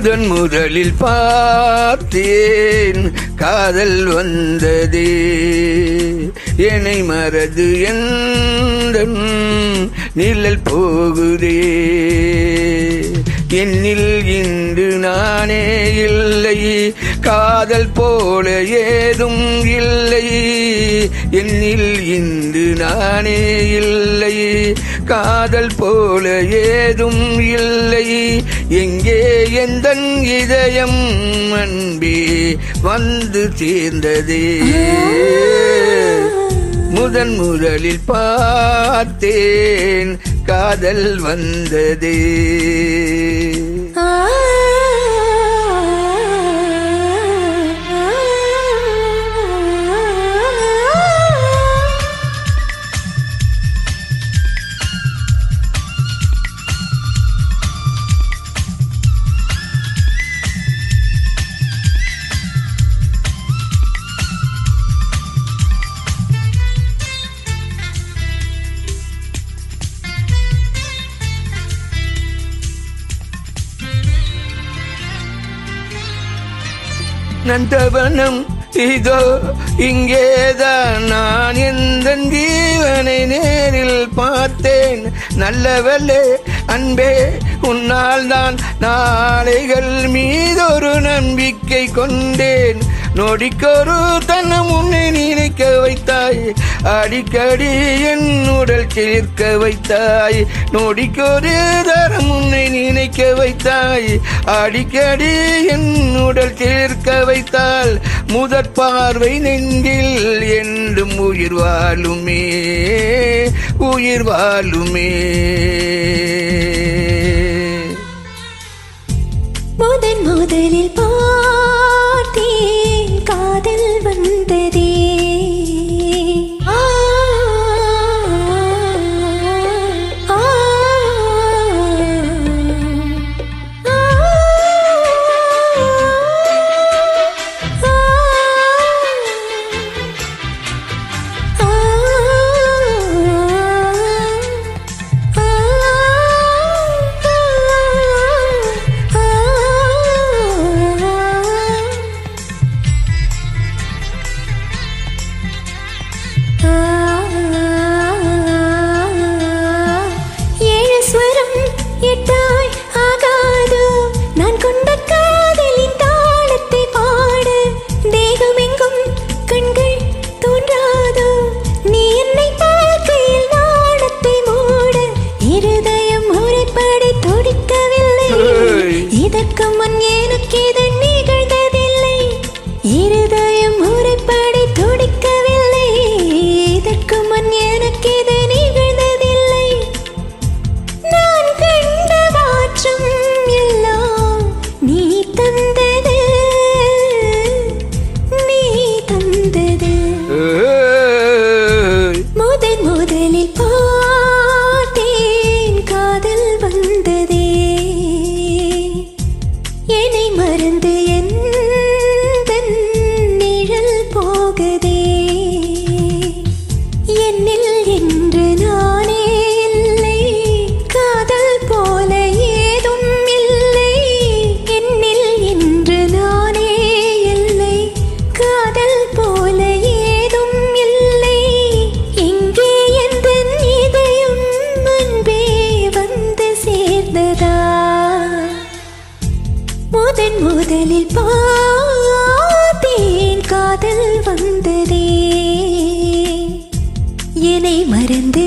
முதலில் பார்த்தேன் காதல் வந்ததே என்னை மறந்து எந்தன் நிழல் போகுதே என்னில் இன்று நானே இல்லை காதல் போல ஏதும் இல்லை என்னில் இன்று நானே இல்லை காதல் போல ஏதும் இல்லை எங்கே எந்தன் இதயம் அன்பே வந்து சேர்ந்ததே முதலில் பார்த்தேன் காதல் வந்ததே நந்தவனம் இதோ இங்கேதான் நான் எந்த ஜீவனை நேரில் பார்த்தேன் நல்லவல்லே அன்பே உன்னால் தான் நாளைகள் மீதொரு நம்பிக்கை கொண்டேன் நொடிக்கொரு தன்னம் உன்னை நினைக்க வைத்தாய் அடிக்கடி என் உடல் சேர்க்க வைத்தாய் நொடிக்கொரு தரம் உன்னை நினைக்க வைத்தாய் அடிக்கடி என் உடல் சேர்க்க வைத்தால் முதற் பார்வை நெஞ்சில் என்றும் உயிர் வாழுமே உயிர் வாழுமே முதலில் பார்த்தேன் காதல் வந்ததே முதலில் பார்த்தேன் காதல் வந்ததே என்னை மறந்து எந்தன் நிழல் போகுதே என்னில் என்று நானே இல்லை காதல் போல ஏதும் இல்லை என்னில் என்று நானே இல்லை காதல் போல ஏதும் இல்லை எங்கே எந்தன் இதயம் அன்பே வந்து சேர்ந்ததா முதலில் பார்த்தேன் காதல் வந்ததே என்னை மறந்து